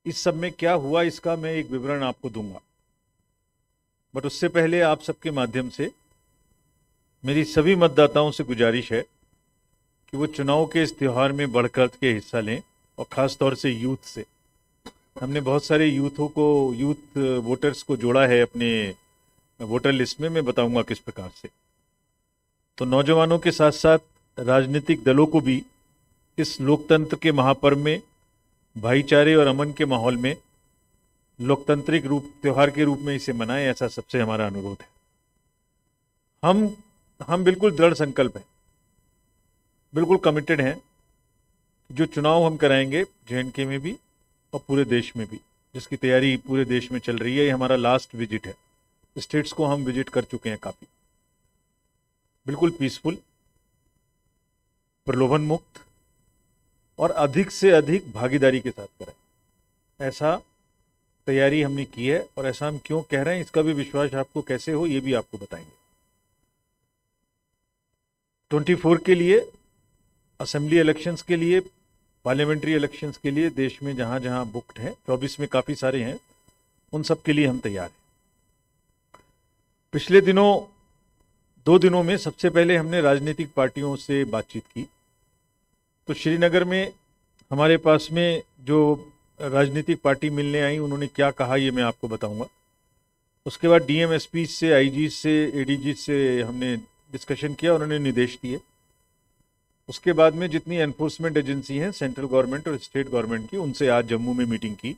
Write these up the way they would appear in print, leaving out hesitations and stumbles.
इस सब में क्या हुआ इसका मैं एक विवरण आपको दूंगा। बट उससे पहले आप सबके माध्यम से मेरी सभी मतदाताओं से गुजारिश है कि वो चुनाव के इस त्योहार में बढ़ चढ़ के हिस्सा लें, और ख़ास तौर से यूथ से। हमने बहुत सारे यूथ वोटर्स को जोड़ा है अपने वोटर लिस्ट में, मैं बताऊंगा किस प्रकार से। तो नौजवानों के साथ साथ राजनीतिक दलों को भी इस लोकतंत्र के महापर्व में भाईचारे और अमन के माहौल में लोकतांत्रिक रूप त्योहार के रूप में इसे मनाएं, ऐसा सबसे हमारा अनुरोध है। हम हम बिल्कुल दृढ़ संकल्प हैं, बिल्कुल कमिटेड हैं। जो चुनाव हम कराएंगे जेएंडके में भी और पूरे देश में भी, जिसकी तैयारी पूरे देश में चल रही है, ये हमारा लास्ट विजिट है। स्टेट्स को हम विजिट कर चुके हैं काफ़ी। बिल्कुल पीसफुल, प्रलोभन मुक्त और अधिक से अधिक भागीदारी के साथ कराएं, ऐसा तैयारी हमने की है। और ऐसा हम क्यों कह रहे हैं इसका भी विश्वास आपको कैसे हो ये भी आपको बताएंगे। 24 के लिए, असेंबली इलेक्शंस के लिए, पार्लियामेंट्री इलेक्शंस के लिए देश में जहां जहां बुक्ड हैं, 24 में काफ़ी सारे हैं, उन सब के लिए हम तैयार हैं। पिछले दिनों 2 दिनों में सबसे पहले हमने राजनीतिक पार्टियों से बातचीत की। तो श्रीनगर में हमारे पास में जो राजनीतिक पार्टी मिलने आई उन्होंने क्या कहा ये मैं आपको बताऊंगा। उसके बाद डीएम एसपी से, आईजी से, एडीजी से हमने डिस्कशन किया, उन्होंने निर्देश दिए। उसके बाद में जितनी एनफोर्समेंट एजेंसी हैं सेंट्रल गवर्नमेंट और स्टेट गवर्नमेंट की, उनसे आज जम्मू में मीटिंग की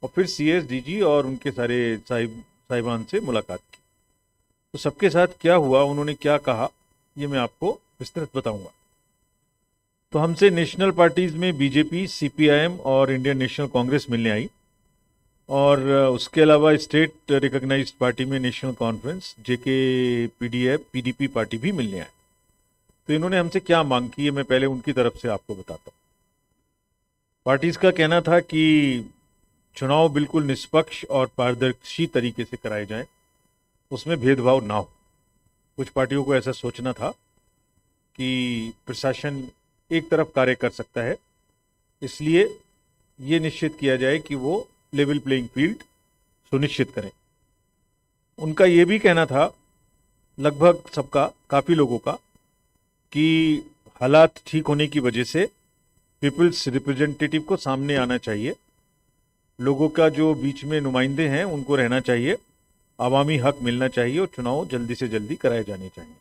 और फिर सीएस, डीजी और उनके सारे साहिबान से मुलाकात की। तो सबके साथ क्या हुआ, उन्होंने क्या कहा, ये मैं आपको विस्तृत बताऊंगा। तो हमसे नेशनल पार्टीज में बीजेपी, सीपीआईएम और इंडियन नेशनल कांग्रेस मिलने आई, और उसके अलावा स्टेट रिकॉग्नाइज्ड पार्टी में नेशनल कॉन्फ्रेंस, जेके, पीडीएफ, पीडीपी पार्टी भी मिलने आए। तो इन्होंने हमसे क्या मांग की है मैं पहले उनकी तरफ से आपको बताता हूँ। पार्टीज का कहना था कि चुनाव बिल्कुल निष्पक्ष और पारदर्शी तरीके से कराए जाएं, उसमें भेदभाव ना हो। कुछ पार्टियों को ऐसा सोचना था कि प्रशासन एक तरफ कार्य कर सकता है, इसलिए ये निश्चित किया जाए कि वो लेवल प्लेइंग फील्ड सुनिश्चित करें। उनका ये भी कहना था, लगभग सबका, काफ़ी लोगों का, कि हालात ठीक होने की वजह से पीपल्स रिप्रेजेंटेटिव को सामने आना चाहिए, लोगों का जो बीच में नुमाइंदे हैं उनको रहना चाहिए, आवामी हक मिलना चाहिए और चुनाव जल्दी से जल्दी कराए जाने चाहिए।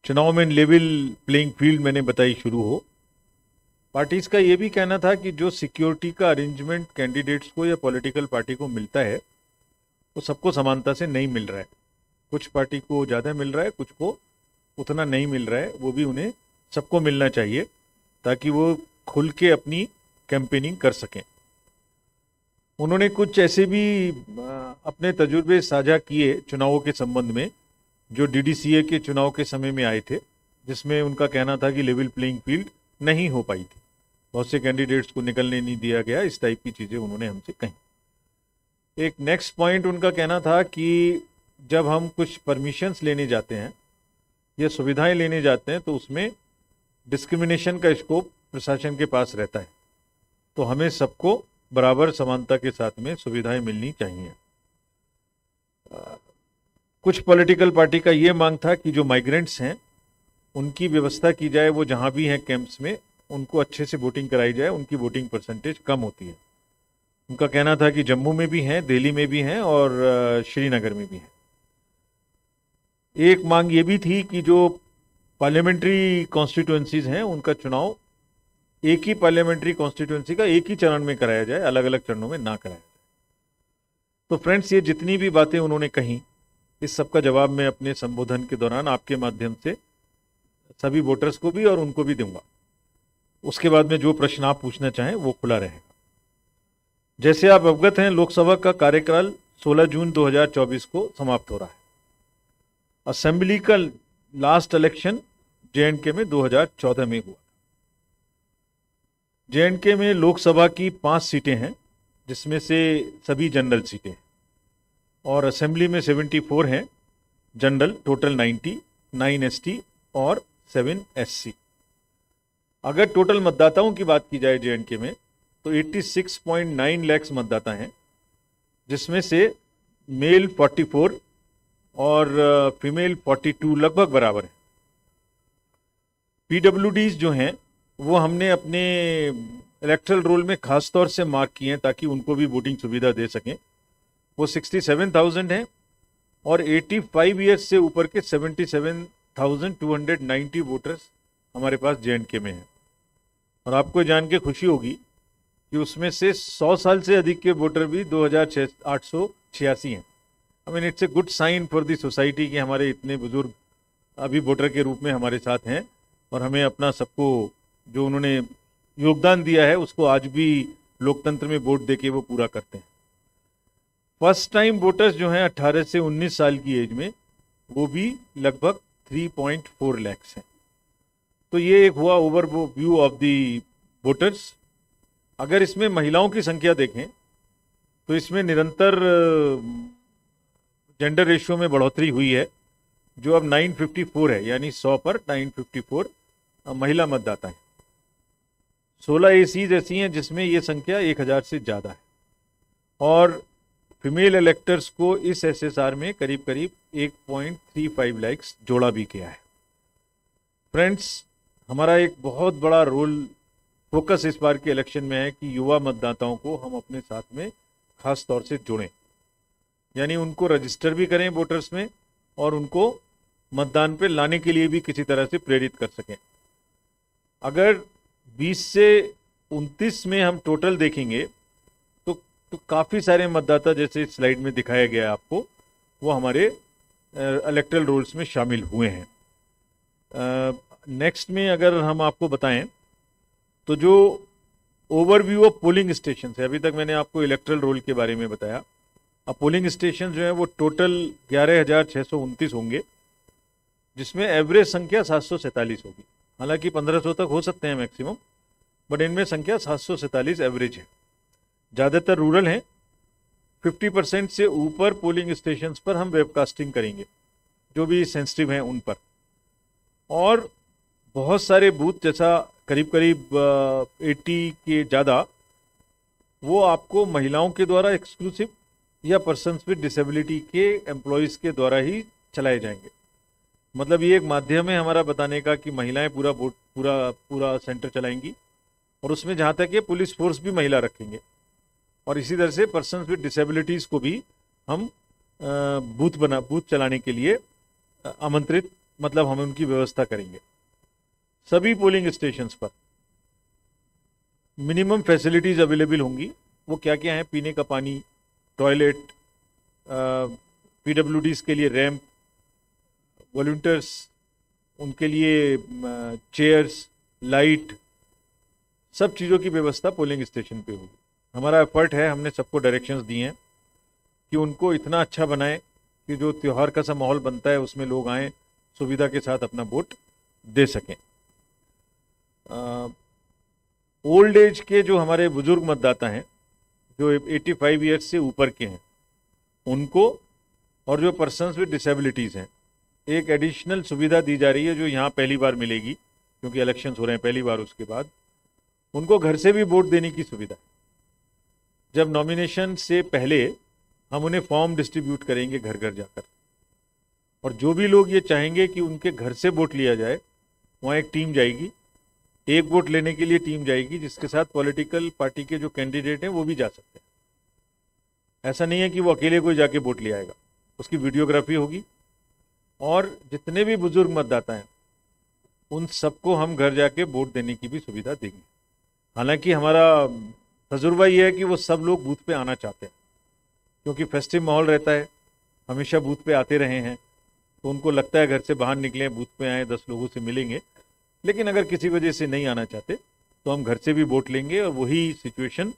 चुनाव में लेवल प्लेइंग फील्ड मैंने बताई शुरू हो। पार्टीज का ये भी कहना था कि जो सिक्योरिटी का अरेंजमेंट कैंडिडेट्स को या पॉलिटिकल पार्टी को मिलता है वो सबको समानता से नहीं मिल रहा है। कुछ पार्टी को ज़्यादा मिल रहा है, कुछ को उतना नहीं मिल रहा है, वो भी उन्हें सबको मिलना चाहिए ताकि वो खुल के अपनी कैंपेनिंग कर सकें। उन्होंने कुछ ऐसे भी अपने तजुर्बे साझा किए चुनावों के संबंध में जो डीडीसीए के चुनाव के समय में आए थे, जिसमें उनका कहना था कि लेवल प्लेइंग फील्ड नहीं हो पाई थी, बहुत से कैंडिडेट्स को निकलने नहीं दिया गया, इस टाइप की चीज़ें उन्होंने हमसे कही। एक नेक्स्ट पॉइंट उनका कहना था कि जब हम कुछ परमिशंस लेने जाते हैं या सुविधाएं लेने जाते हैं तो उसमें डिस्क्रिमिनेशन का स्कोप प्रशासन के पास रहता है, तो हमें सबको बराबर समानता के साथ में सुविधाएं मिलनी चाहिए। कुछ पॉलिटिकल पार्टी का ये मांग था कि जो माइग्रेंट्स हैं उनकी व्यवस्था की जाए, वो जहां भी हैं कैंप्स में उनको अच्छे से वोटिंग कराई जाए, उनकी वोटिंग परसेंटेज कम होती है। उनका कहना था कि जम्मू में भी हैं, दिल्ली में भी हैं और श्रीनगर में भी हैं। एक मांग ये भी थी कि जो पार्लियामेंट्री कॉन्स्टिट्यूएंसीज हैं उनका चुनाव एक ही पार्लियामेंट्री कॉन्स्टिट्यूएंसी का एक ही चरण में कराया जाए, अलग अलग चरणों में ना कराया जाए। तो फ्रेंड्स, ये जितनी भी बातें उन्होंने कही, इस सब का जवाब मैं अपने संबोधन के दौरान आपके माध्यम से सभी वोटर्स को भी और उनको भी दूंगा। उसके बाद में जो प्रश्न आप पूछना चाहें वो खुला रहेगा। जैसे आप अवगत हैं, लोकसभा का कार्यकाल 16 जून 2024 को समाप्त हो रहा है। असेंबली का लास्ट इलेक्शन जेएंडके में 2014 में हुआ। जेएंडके में लोकसभा की 5 सीटें हैं, जिसमें से सभी जनरल सीटें हैं, और असेंबली में 74 हैं जनरल, टोटल 90, 9 एसटी और 7 एससी। अगर टोटल मतदाताओं की बात की जाए जेएंडके में, तो 86.9 लाख मतदाता हैं, जिसमें से मेल 44 और फीमेल 42 लगभग बराबर है। पीडब्ल्यूडीज जो हैं वो हमने अपने इलेक्ट्रल रोल में खास तौर से मार्क किए हैं ताकि उनको भी वोटिंग सुविधा दे सकें। वो 67,000 हैं और 85 ईयर्स से ऊपर के 77,290 वोटर्स हमारे पास जेएंडके में हैं। और आपको जान के खुशी होगी कि उसमें से 100 साल से अधिक के वोटर भी 2,886 हैं। I mean it's a good sign for the society कि हमारे इतने बुजुर्ग अभी वोटर के रूप में हमारे साथ हैं और हमें अपना सबको जो उन्होंने योगदान दिया है उसको आज भी लोकतंत्र में वोट देके वो पूरा करते हैं। फर्स्ट टाइम वोटर्स जो हैं 18 से 19 साल की एज में, वो भी लगभग 3.4 लाख हैं। तो ये एक हुआ ओवरव्यू ऑफ दी वोटर्स। अगर इसमें महिलाओं की संख्या देखें तो इसमें निरंतर जेंडर रेशियो में बढ़ोतरी हुई है, जो अब 954 है, यानी 100 पर 954 महिला मतदाता हैं। 16 एसीज ऐसी हैं जिसमें ये संख्या 1000 से ज़्यादा है और फीमेल इलेक्टर्स को इस एसएसआर में करीब करीब 1.35 लाख जोड़ा भी किया है। फ्रेंड्स, हमारा एक बहुत बड़ा रोल फोकस इस बार के इलेक्शन में है कि युवा मतदाताओं को हम अपने साथ में खास तौर से जोड़ें, यानी उनको रजिस्टर भी करें वोटर्स में और उनको मतदान पे लाने के लिए भी किसी तरह से प्रेरित कर सकें। अगर 20 से 29 में हम टोटल देखेंगे तो काफ़ी सारे मतदाता, जैसे इस स्लाइड में दिखाया गया है आपको, वो हमारे इलेक्टरल रोल्स में शामिल हुए हैं। नेक्स्ट में अगर हम आपको बताएं तो जो ओवरव्यू ऑफ पोलिंग स्टेशन है, अभी तक मैंने आपको इलेक्टरल रोल के बारे में बताया। अब पोलिंग स्टेशन जो है वो टोटल 11,629 होंगे, जिसमें एवरेज संख्या 747 होगी। हालांकि 1500 तक हो सकते हैं मैक्सिमम, बट इनमें संख्या 747 एवरेज है। ज़्यादातर रूरल हैं। 50% से ऊपर पोलिंग स्टेशंस पर हम वेबकास्टिंग करेंगे, जो भी सेंसिटिव हैं उन पर। और बहुत सारे बूथ, जैसा करीब करीब 80 के ज़्यादा, वो आपको महिलाओं के द्वारा एक्सक्लूसिव या पर्सन्स विद डिसेबिलिटी के एम्प्लॉयज़ के द्वारा ही चलाए जाएंगे। मतलब ये एक माध्यम है हमारा बताने का कि महिलाएं पूरा सेंटर चलाएंगी, और उसमें जहाँ तक ये पुलिस फोर्स भी महिला रखेंगे। और इसी तरह से पर्सन्स विद डिसेबिलिटीज़ को भी हम बूथ चलाने के लिए आमंत्रित, मतलब हम उनकी व्यवस्था करेंगे। सभी पोलिंग स्टेशंस पर मिनिमम फैसिलिटीज़ अवेलेबल होंगी। वो क्या क्या हैं? पीने का पानी, टॉयलेट, पीडब्ल्यूडीज़ के लिए रैंप, वॉलंटियर्स उनके लिए चेयर्स, लाइट, सब चीज़ों की व्यवस्था पोलिंग स्टेशन पे होगी। हमारा एफर्ट है, हमने सबको डायरेक्शंस दिए हैं कि उनको इतना अच्छा बनाएं कि जो त्यौहार का सा माहौल बनता है उसमें लोग आएँ, सुविधा के साथ अपना वोट दे सकें। ओल्ड एज के जो हमारे बुजुर्ग मतदाता हैं, जो 85 ईयर्स से ऊपर के हैं, उनको, और जो पर्सन्स विद डिसेबिलिटीज़ हैं, एक एडिशनल सुविधा दी जा रही है जो यहाँ पहली बार मिलेगी, क्योंकि इलेक्शंस हो रहे हैं पहली बार। उसके बाद उनको घर से भी वोट देने की सुविधा है। जब नॉमिनेशन से पहले हम उन्हें फॉर्म डिस्ट्रीब्यूट करेंगे घर घर जाकर, और जो भी लोग ये चाहेंगे कि उनके घर से वोट लिया जाए, वहाँ एक टीम जाएगी, एक वोट लेने के लिए टीम जाएगी, जिसके साथ पॉलिटिकल पार्टी के जो कैंडिडेट हैं वो भी जा सकते हैं। ऐसा नहीं है कि वो अकेले कोई जाके वोट ले आएगा, उसकी वीडियोग्राफी होगी। और जितने भी बुजुर्ग मतदाता हैं उन सबको हम घर जाके वोट देने की भी सुविधा देंगे। हालांकि हमारा तजुर्बा ये है कि वो सब लोग बूथ पे आना चाहते हैं, क्योंकि फेस्टिव माहौल रहता है, हमेशा बूथ पे आते रहे हैं, तो उनको लगता है घर से बाहर निकले, बूथ पे आए, 10 लोगों से मिलेंगे। लेकिन अगर किसी वजह से नहीं आना चाहते तो हम घर से भी वोट लेंगे। और वही सिचुएशन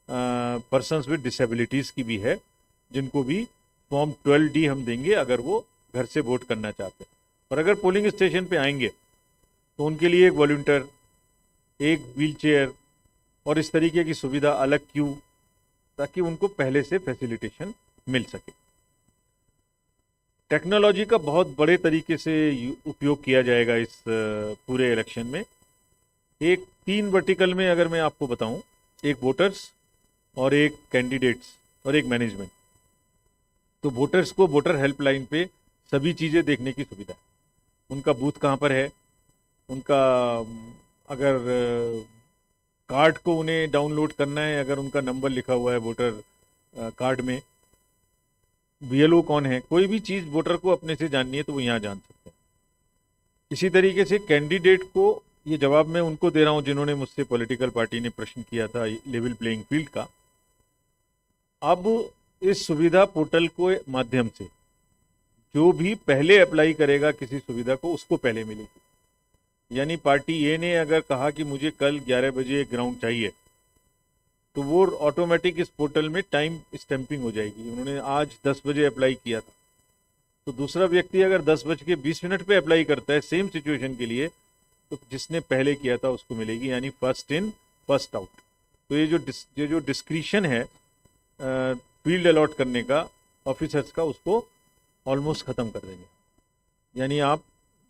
पर्सन्स विद डिसेबिलिटीज़ की भी है, जिनको भी फॉर्म 12D हम देंगे अगर वो घर से वोट करना चाहते हैं। और अगर पोलिंग स्टेशन पे आएंगे तो उनके लिए एक वॉलंटियर, एक व्हील चेयर और इस तरीके की सुविधा, अलग क्यू, ताकि उनको पहले से फैसिलिटेशन मिल सके। टेक्नोलॉजी का बहुत बड़े तरीके से उपयोग किया जाएगा इस पूरे इलेक्शन में। एक 3 वर्टिकल में अगर मैं आपको बताऊं, एक वोटर्स और एक कैंडिडेट्स और एक मैनेजमेंट। तो वोटर्स को वोटर हेल्पलाइन पे सभी चीज़ें देखने की सुविधा है, उनका बूथ कहाँ पर है, उनका अगर कार्ड को उन्हें डाउनलोड करना है, अगर उनका नंबर लिखा हुआ है वोटर कार्ड में, बीएलओ कौन है, कोई भी चीज़ वोटर को अपने से जाननी है तो वो यहाँ जान सकते हैं। इसी तरीके से कैंडिडेट को, ये जवाब मैं उनको दे रहा हूँ जिन्होंने मुझसे पॉलिटिकल पार्टी ने प्रश्न किया था लेवल प्लेइंग फील्ड का। अब इस सुविधा पोर्टल के माध्यम से जो भी पहले अप्लाई करेगा किसी सुविधा को, उसको पहले मिलेगी। यानी पार्टी ए ने अगर कहा कि मुझे कल 11 बजे एक ग्राउंड चाहिए, तो वो ऑटोमेटिक इस पोर्टल में टाइम स्टैंपिंग हो जाएगी। उन्होंने आज 10 बजे अप्लाई किया था, तो दूसरा व्यक्ति अगर 10:20 पे अप्लाई करता है सेम सिचुएशन के लिए, तो जिसने पहले किया था उसको मिलेगी, यानी फर्स्ट इन फर्स्ट आउट। तो ये जो डिस्क्रिशन है फील्ड अलॉट करने का ऑफिसर्स का, उसको ऑलमोस्ट ख़त्म कर देंगे। यानी आप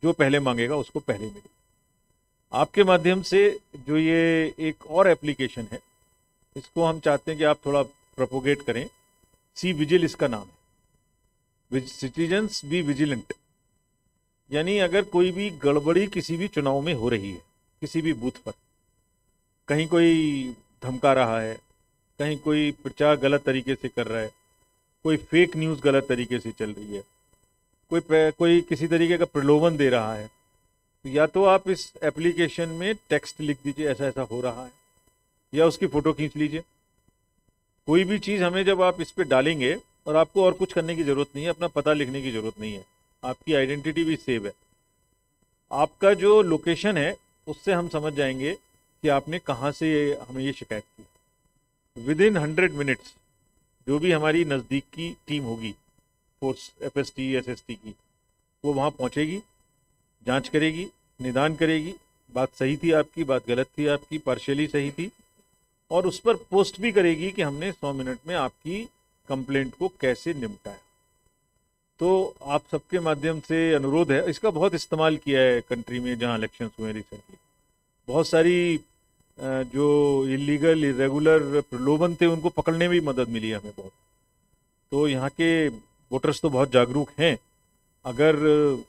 जो पहले मांगेगा उसको पहले मिले। आपके माध्यम से जो ये एक और एप्लीकेशन है, इसको हम चाहते हैं कि आप थोड़ा प्रोपोगेट करें। सी विजिल इसका नाम है, सिटीजन्स बी विजिलेंट। यानी अगर कोई भी गड़बड़ी किसी भी चुनाव में हो रही है, किसी भी बूथ पर, कहीं कोई धमका रहा है, कहीं कोई प्रचार गलत तरीके से कर रहा है, कोई फेक न्यूज़ गलत तरीके से चल रही है, कोई किसी तरीके का प्रलोभन दे रहा है, तो या तो आप इस एप्लीकेशन में टेक्स्ट लिख दीजिए ऐसा ऐसा हो रहा है, या उसकी फ़ोटो खींच लीजिए। कोई भी चीज़ हमें जब आप इस पर डालेंगे, और आपको और कुछ करने की ज़रूरत नहीं है, अपना पता लिखने की ज़रूरत नहीं है, आपकी आइडेंटिटी भी सेव है। आपका जो लोकेशन है उससे हम समझ जाएंगे कि आपने कहाँ से हमें ये शिकायत की। विदिन 100 मिनट्स जो भी हमारी नज़दीक की टीम होगी, फोर्स एफएसटी एसएसटी की, वो वहाँ पहुँचेगी, जांच करेगी, निदान करेगी, बात सही थी आपकी, बात गलत थी आपकी, पार्शियली सही थी, और उस पर पोस्ट भी करेगी कि हमने 100 मिनट में आपकी कंप्लेंट को कैसे निपटाया। तो आप सबके माध्यम से अनुरोध है, इसका बहुत इस्तेमाल किया है कंट्री में जहाँ इलेक्शंस हुए रिसेंटली। बहुत सारी जो इलीगल इरेगुलर प्रलोभन थे उनको पकड़ने में भी मदद मिली है हमें बहुत। तो यहाँ के वोटर्स तो बहुत जागरूक हैं, अगर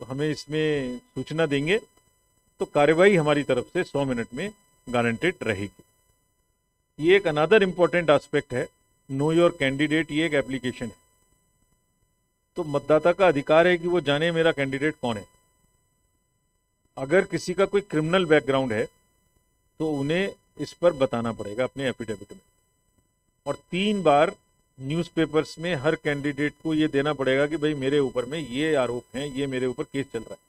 हमें इसमें सूचना देंगे तो कार्रवाई हमारी तरफ से 100 मिनट में गारंटेड रहेगी। ये एक अनदर इम्पॉर्टेंट एस्पेक्ट है, नो योर कैंडिडेट, ये एक एप्लीकेशन है। तो मतदाता का अधिकार है कि वो जाने मेरा कैंडिडेट कौन है। अगर किसी का कोई क्रिमिनल बैकग्राउंड है तो उन्हें इस पर बताना पड़ेगा अपने एफिडेविट में, और 3 बार न्यूज़पेपर्स में हर कैंडिडेट को ये देना पड़ेगा कि भाई मेरे ऊपर में ये आरोप हैं, ये मेरे ऊपर केस चल रहा है।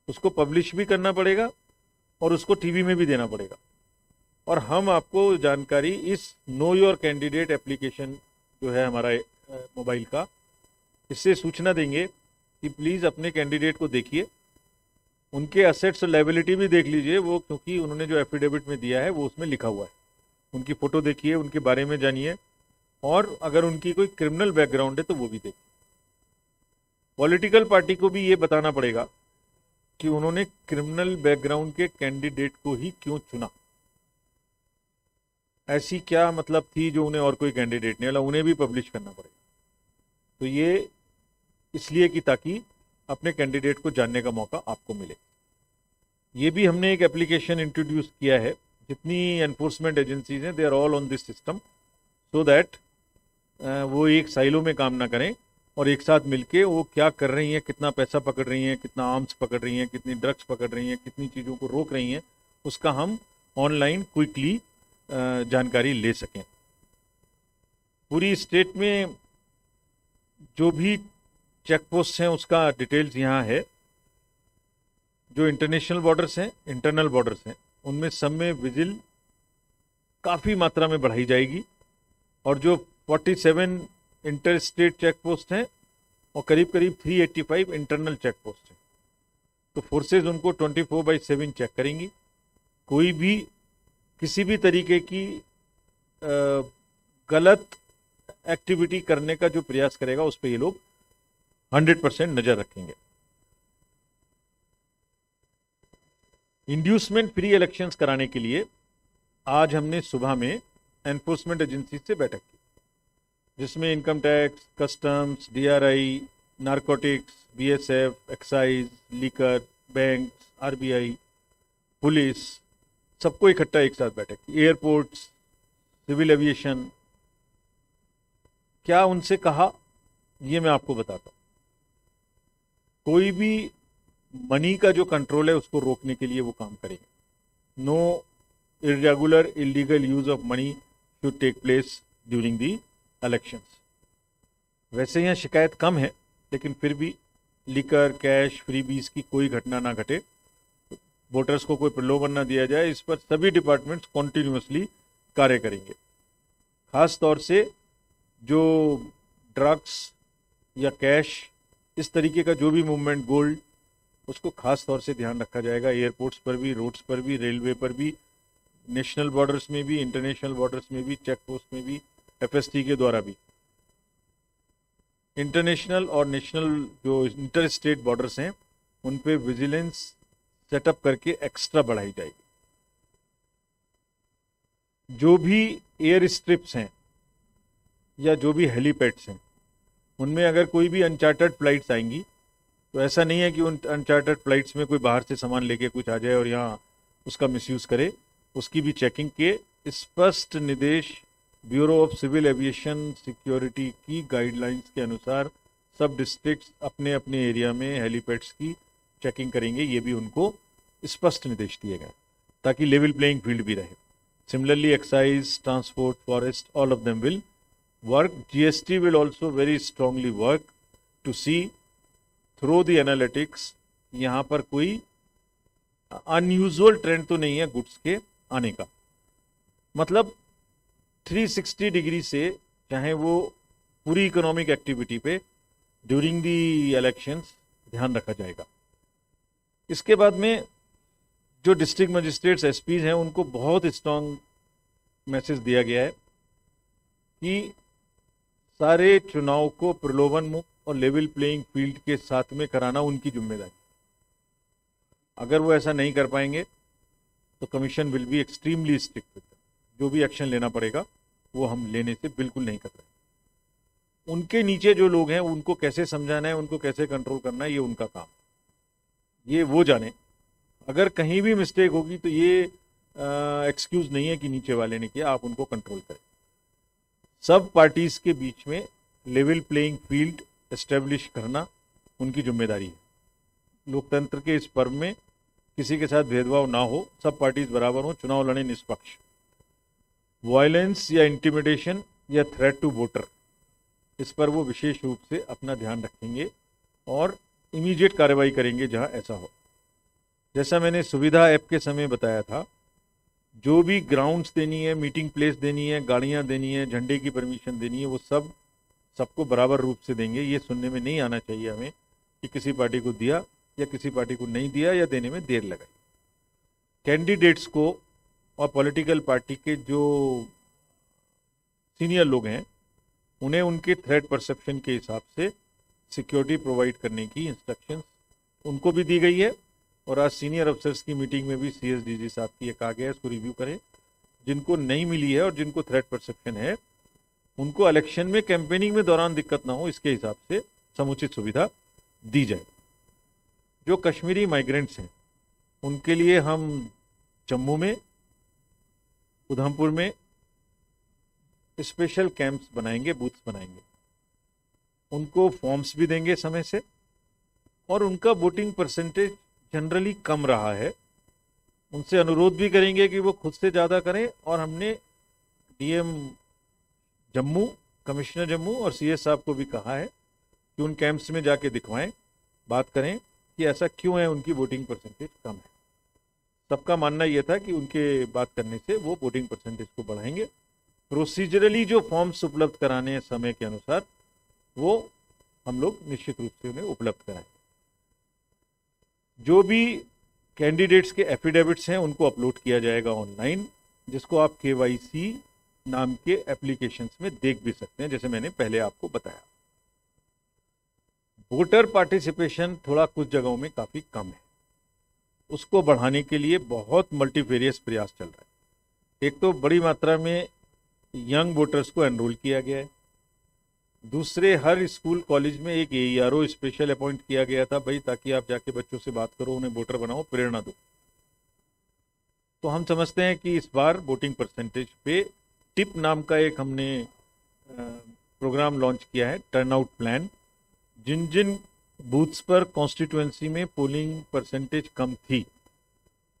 उसको पब्लिश भी करना पड़ेगा और उसको टीवी में भी देना पड़ेगा। और हम आपको जानकारी इस नो योर कैंडिडेट एप्लीकेशन जो है हमारा मोबाइल का, इससे सूचना देंगे कि प्लीज़ अपने कैंडिडेट को देखिए, उनके असेट्स और लायबिलिटी भी देख लीजिए, वो क्योंकि उन्होंने जो एफिडेविट में दिया है वो उसमें लिखा हुआ है। उनकी फ़ोटो देखिए, उनके बारे में जानिए, और अगर उनकी कोई क्रिमिनल बैकग्राउंड है तो वो भी देखिए। पॉलिटिकल पार्टी को भी ये बताना पड़ेगा कि उन्होंने क्रिमिनल बैकग्राउंड के कैंडिडेट को ही क्यों चुना, ऐसी क्या मतलब थी जो उन्हें और कोई कैंडिडेट नहीं मिला, उन्हें भी पब्लिश करना पड़ेगा। तो ये इसलिए कि ताकि अपने कैंडिडेट को जानने का मौका आपको मिले। ये भी हमने एक एप्लीकेशन इंट्रोड्यूस किया है, जितनी एनफोर्समेंट एजेंसीज हैं they are all on this system, so that वो एक साइलो में काम ना करें और एक साथ मिलके वो क्या कर रही हैं, कितना पैसा पकड़ रही हैं, कितना आर्म्स पकड़ रही हैं, कितनी ड्रग्स पकड़ रही हैं, कितनी चीज़ों को रोक रही हैं, उसका हम ऑनलाइन क्विकली जानकारी ले सकें। पूरी स्टेट में जो भी चेक पोस्ट हैं उसका डिटेल्स यहाँ है। जो इंटरनेशनल बॉर्डर्स हैं, इंटरनल बॉर्डर्स हैं, उनमें सब में विजिल काफ़ी मात्रा में बढ़ाई जाएगी, और जो 47 इंटर स्टेट चेक पोस्ट हैं और करीब करीब 385 इंटरनल चेक पोस्ट हैं, तो फोर्सेज उनको 24/7 चेक करेंगी। कोई भी किसी भी तरीके की गलत एक्टिविटी करने का जो प्रयास करेगा उस पर ये लोग 100% नजर रखेंगे। इंड्यूसमेंट फ्री इलेक्शंस कराने के लिए आज हमने सुबह में एनफोर्समेंट एजेंसी से बैठक की, जिसमें income tax, customs, DRI, narcotics, BSF, excise, liquor, bank, RBI, police, सबको इकट्ठा एक साथ बैठक की, एयरपोर्ट्स, सिविल एविएशन। क्या उनसे कहा ये मैं आपको बताता हूं। कोई भी मनी का जो कंट्रोल है उसको रोकने के लिए वो काम करेंगे। No irregular illegal use of money should take place during the elections. वैसे यहाँ शिकायत कम है, लेकिन फिर भी लिकर, कैश, फ्रीबीज की कोई घटना ना घटे, वोटर्स को कोई प्रलोभन ना दिया जाए, इस पर सभी डिपार्टमेंट्स कॉन्टिन्यूसली कार्य करेंगे। खास तौर से जो ड्रग्स या कैश, इस तरीके का जो भी मूवमेंट, गोल्ड, उसको खास तौर से ध्यान रखा जाएगा। एयरपोर्ट्स पर भी, रोड्स पर भी, रेलवे पर भी, नेशनल बॉर्डर्स में भी, इंटरनेशनल बॉर्डर्स में भी, चेक पोस्ट में भी, एफएसटी के द्वारा भी। इंटरनेशनल और नेशनल जो इंटर स्टेट बॉर्डर्स हैं उन पे विजिलेंस सेटअप करके एक्स्ट्रा बढ़ाई जाएगी। जो भी एयर स्ट्रिप्स हैं या जो भी हेलीपैड्स हैं, उनमें अगर कोई भी अनचार्टर्ड फ्लाइट्स आएंगी तो ऐसा नहीं है कि उन अनचार्टर्ड फ्लाइट्स में कोई बाहर से सामान लेके कुछ आ जाए और यहाँ उसका मिसयूज करे। उसकी भी चेकिंग के स्पष्ट निर्देश bureau of civil aviation security की गाइडलाइंस के अनुसार सब डिस्ट्रिक्ट्स अपने अपने एरिया में हेलीपैड्स की चेकिंग करेंगे। ये भी उनको स्पष्ट निर्देश दिए गए ताकि लेवल प्लेइंग फील्ड भी रहे। Similarly excise, transport, forest, all of them will work. GST will also very strongly work to see through the analytics यहाँ पर कोई अनयूजुअल ट्रेंड तो नहीं है गुड्स के आने का। मतलब 360 डिग्री से, चाहे वो पूरी इकोनॉमिक एक्टिविटी पे ड्यूरिंग दी इलेक्शंस ध्यान रखा जाएगा। इसके बाद में जो डिस्ट्रिक्ट मजिस्ट्रेट्स, एसपीज हैं, उनको बहुत स्ट्रांग मैसेज दिया गया है कि सारे चुनाव को प्रलोभन मुक्त और लेवल प्लेइंग फील्ड के साथ में कराना उनकी जिम्मेदारी। अगर वो ऐसा नहीं कर पाएंगे तो commission will be extremely strict with them. जो भी एक्शन लेना पड़ेगा वो हम लेने से बिल्कुल नहीं कर रहे। उनके नीचे जो लोग हैं उनको कैसे समझाना है, उनको कैसे कंट्रोल करना है, ये उनका काम, ये वो जाने। अगर कहीं भी मिस्टेक होगी तो ये एक्सक्यूज नहीं है कि नीचे वाले ने किया, आप उनको कंट्रोल करें। सब पार्टीज के बीच में लेवल प्लेइंग फील्ड एस्टेब्लिश करना उनकी जिम्मेदारी है। लोकतंत्र के इस पर्व में किसी के साथ भेदभाव ना हो, सब पार्टीज बराबर हो, चुनाव लड़े निष्पक्ष। वायलेंस या इंटिमिडेशन या थ्रेट टू वोटर, इस पर वो विशेष रूप से अपना ध्यान रखेंगे और इमीडिएट कार्रवाई करेंगे जहां ऐसा हो। जैसा मैंने सुविधा ऐप के समय बताया था, जो भी ग्राउंड्स देनी है, मीटिंग प्लेस देनी है, गाड़ियां देनी है, झंडे की परमिशन देनी है, वो सबको बराबर रूप से देंगे। ये सुनने में नहीं आना चाहिए हमें कि किसी पार्टी को दिया या किसी पार्टी को नहीं दिया या देने में देर लगाई। कैंडिडेट्स को और पॉलिटिकल पार्टी के जो सीनियर लोग हैं उन्हें उनके थ्रेट परसेप्शन के हिसाब से सिक्योरिटी प्रोवाइड करने की इंस्ट्रक्शंस उनको भी दी गई है। और आज सीनियर अफसर्स की मीटिंग में भी सीएसडीजी साहब की ये कहा गया है, इसको रिव्यू करें। जिनको नहीं मिली है और जिनको थ्रेट परसेप्शन है उनको इलेक्शन में, कैंपेनिंग में दौरान दिक्कत ना हो, इसके हिसाब से समुचित सुविधा दी जाए। जो कश्मीरी माइग्रेंट्स हैं उनके लिए हम जम्मू में, उधमपुर में स्पेशल कैंप्स बनाएंगे, बूथ्स बनाएंगे। उनको फॉर्म्स भी देंगे समय से, और उनका वोटिंग परसेंटेज जनरली कम रहा है। उनसे अनुरोध भी करेंगे कि वो खुद से ज़्यादा करें, और हमने डीएम जम्मू, कमिश्नर जम्मू और सीएस साहब को भी कहा है कि उन कैंप्स में जाके दिखवाएं, बात करें कि ऐसा क्यों है, उनकी वोटिंग परसेंटेज कम है। सबका मानना यह था कि उनके बात करने से वो वोटिंग परसेंटेज को बढ़ाएंगे। प्रोसीजरली जो फॉर्म्स उपलब्ध कराने हैं समय के अनुसार, वो हम लोग निश्चित रूप से उन्हें उपलब्ध कराएंगे। जो भी कैंडिडेट्स के एफिडेविट्स हैं उनको अपलोड किया जाएगा ऑनलाइन, जिसको आप केवाईसी नाम के एप्लीकेशंस में देख भी सकते हैं, जैसे मैंने पहले आपको बताया। वोटर पार्टिसिपेशन थोड़ा कुछ जगहों में काफी कम है, उसको बढ़ाने के लिए बहुत मल्टीवेरियस प्रयास चल रहा है। एक तो बड़ी मात्रा में यंग वोटर्स को एनरोल किया गया है। दूसरे, हर स्कूल कॉलेज में एक AERO स्पेशल अपॉइंट किया गया था भाई, ताकि आप जाके बच्चों से बात करो, उन्हें वोटर बनाओ, प्रेरणा दो। तो हम समझते हैं कि इस बार वोटिंग परसेंटेज पे टिप नाम का एक हमने प्रोग्राम लॉन्च किया है, टर्नआउट प्लान। जिन जिन बूथ्स पर कॉन्स्टिट्यूएंसी में पोलिंग परसेंटेज कम थी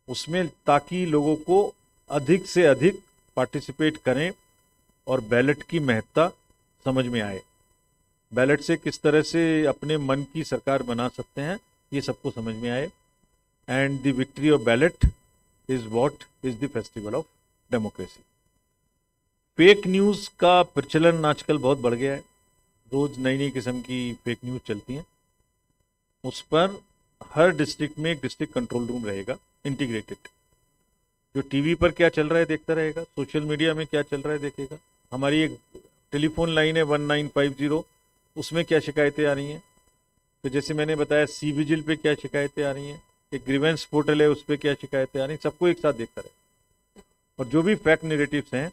उसमें, ताकि लोगों को अधिक से अधिक पार्टिसिपेट करें और बैलेट की महत्ता समझ में आए, बैलेट से किस तरह से अपने मन की सरकार बना सकते हैं ये सबको समझ में आए। And the victory of ballot is what is the festival of democracy. Fake news का प्रचलन आजकल बहुत बढ़ गया है, रोज नई नई किस्म की फेक न्यूज़ चलती हैं। उस पर हर डिस्ट्रिक्ट में एक डिस्ट्रिक्ट कंट्रोल रूम रहेगा इंटीग्रेटेड, जो टीवी पर क्या चल रहा है देखता रहेगा, सोशल मीडिया में क्या चल रहा है देखेगा। हमारी एक टेलीफोन लाइन है 1950, उसमें क्या शिकायतें आ रही हैं, तो जैसे मैंने बताया सी विजिल पे क्या शिकायतें आ रही हैं, एक ग्रीवेंस पोर्टल है उस पर क्या शिकायतें आ रही हैं, सबको एक साथ देखता रहे। और जो भी फैक्ट नेरेटिव्स हैं,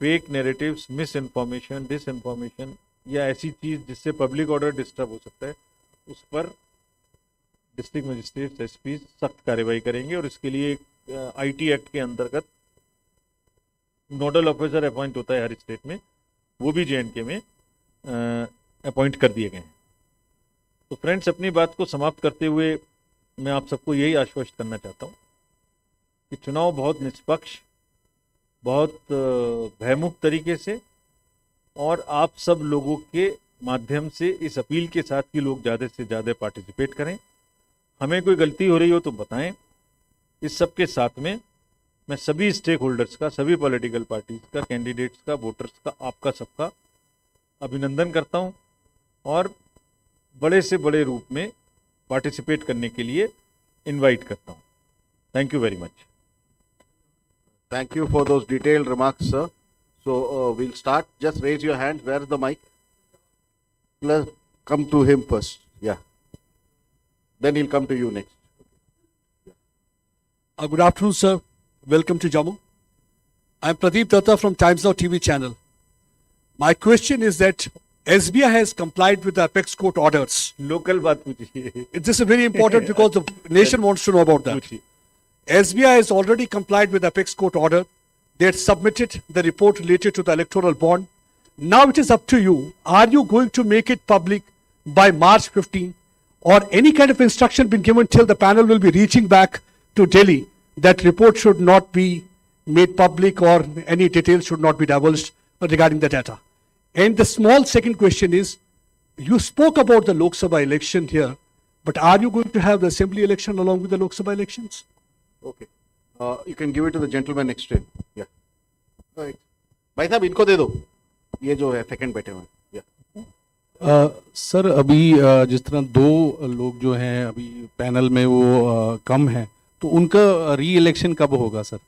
fake narratives, misinformation, disinformation या ऐसी चीज़ जिससे पब्लिक ऑर्डर डिस्टर्ब हो सकता है, उस पर डिस्ट्रिक्ट मजिस्ट्रेट SP सख्त कार्रवाई करेंगे। और इसके लिए IT एक्ट के अंतर्गत नोडल ऑफिसर अपॉइंट होता है हर स्टेट में, वो भी JNK में अपॉइंट कर दिए गए हैं। तो फ्रेंड्स, अपनी बात को समाप्त करते हुए मैं आप सबको यही आश्वस्त करना चाहता हूँ कि चुनाव बहुत निष्पक्ष, बहुत भयमुक्त तरीके से और आप सब लोगों के माध्यम से इस अपील के साथ कि लोग ज़्यादा से ज़्यादा पार्टिसिपेट करें। हमें कोई गलती हो रही हो तो बताएं। इस सब के साथ में मैं सभी स्टेक होल्डर्स का, सभी पॉलिटिकल पार्टीज का, कैंडिडेट्स का, वोटर्स का, आपका सबका अभिनंदन करता हूं और बड़े से बड़े रूप में पार्टिसिपेट करने के लिए इनवाइट करता हूं। Thank you very much. Thank you for those detailed remarks, sir. So we'll start. Just raise your hand. Where is the mic? Let's come to him first. Yeah. Then he'll come to you next. Good afternoon, sir. Welcome to Jammu. I'm Pradeep Datta from Times Now TV channel. My question is that SBI has complied with the Apex Court orders. Local बात पूछिए। This is very important because the nation wants to know about that. पूछिए। SBI has already complied with the Apex Court order. They had submitted the report related to the electoral bond. Now it is up to you. Are you going to make it public by March 15? Or any kind of instruction been given till the panel will be reaching back to Delhi that report should not be made public or any details should not be divulged regarding the data? And the small second question is, you spoke about the Lok Sabha election here, but are you going to have the assembly election along with the Lok Sabha elections? Okay. You can give it to the gentleman next to him. Yeah. Right. भाई साहब इनको दे दो, ये जो है second बैठे हुए हैं। Yeah. सर अभी जिस तरह दो लोग जो हैं अभी पैनल में वो कम हैं, तो उनका री इलेक्शन कब होगा सर?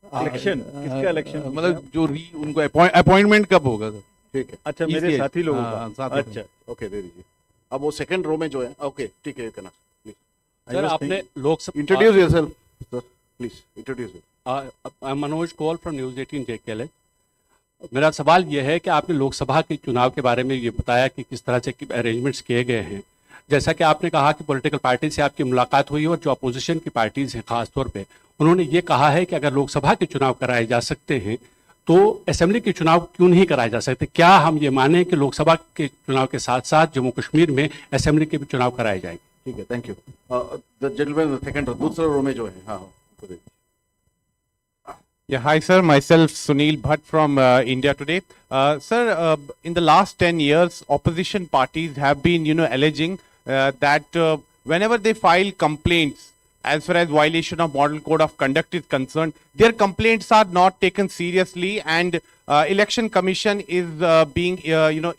इलेक्शन किसका इलेक्शन? मतलब जो उनको अपॉइंटमेंट कब होगा सर? ठीक है। अच्छा, मेरे साथी लोगों का। अच्छा, ओके, दे दीजिए। अब वो सेकंड रो में जो है, ओके ठीक है, करना प्लीज। सर आपने Lok Sabha, introduce yourself sir, please introduce. I am Manoj Kaul from news 18 JKL। मेरा सवाल यह है कि आपने लोकसभा के चुनाव के बारे में ये बताया कि किस तरह से अरेंजमेंट्स किए गए हैं। जैसा कि आपने कहा कि पॉलिटिकल पार्टी से आपकी मुलाकात हुई और जो अपोजिशन की पार्टीज हैं खास तौर पे, उन्होंने ये कहा है कि अगर लोकसभा के चुनाव कराए जा सकते हैं तो असेंबली के चुनाव क्यों नहीं कराए जा सकते? क्या हम ये माने कि लोकसभा के चुनाव के साथ साथ जम्मू कश्मीर में असेंबली के भी चुनाव कराए जाएंगे? ठीक है, thank you. The gentleman second row, दूसरा रो में जो है, हाँ। Yeah, hi sir, myself Sunil Bhatt from India Today. Sir, in the last 10 years, opposition parties have been, alleging that whenever they file complaints as far as violation of Model Code of Conduct is concerned, their complaints are not taken seriously and Election Commission is being,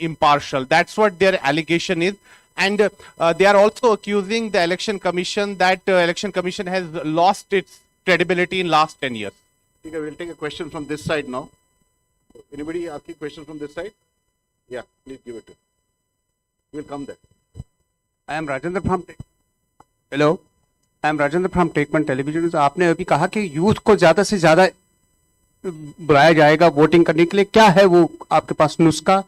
impartial. That's what their allegation is. And they are also accusing the Election Commission that Election Commission has lost its credibility in last 10 years. Okay, we'll take a question from this side now. Anybody asking question from this side? Yeah, please give it to. We'll come there. I am Rajendra from Hello. I am Rajendra from Take One Television. आपने अभी कहा कि youth को ज़्यादा से ज़्यादा बुलाया जाएगा वोटिंग करने के लिए? क्या है वो आपके पास नुस्खा